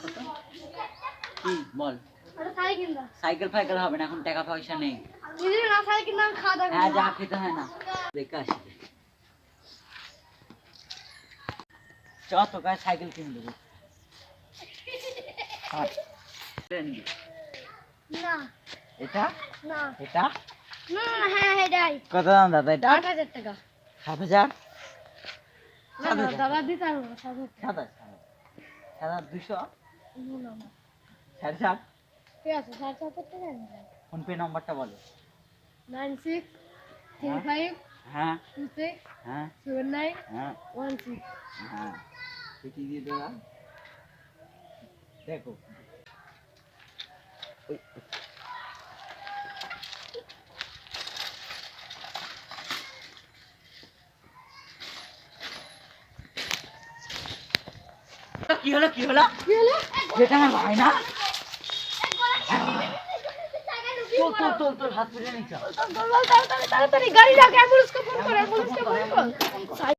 রাখো তো। কি বল? সাইকেল ফাইকেল হবে না, এখন টাকা পয়সা নেই। হ্যাঁ, যা খেতে হয় না। দেখে আসি। চ তোকে সাইকেল কিনে দেবো। এটা এটা কত দাম দাদা? এটা 8,000 টাকা। 7,000। দাদা দিতে পারবো না, 7,200। না। 7,500। ঠিক আছে, 7,500 টাকা নিলাম। ফোন পে নাম্বারটা বলো। 9635 হ্যাঁ 26 হ্যাঁ 79 হ্যাঁ 16। হ্যাঁ, ঠিকই দিয়ে দেবা। দেখো কি হলো কি হলো? যেটা আমার ভাই না, তোর হাত পেতে নিচ্ছ। তাড়াতাড়ি গাড়ি ডাক, অ্যাম্বুলেন্সকে ফোন করে, অ্যাম্বুলেন্সকে ফোন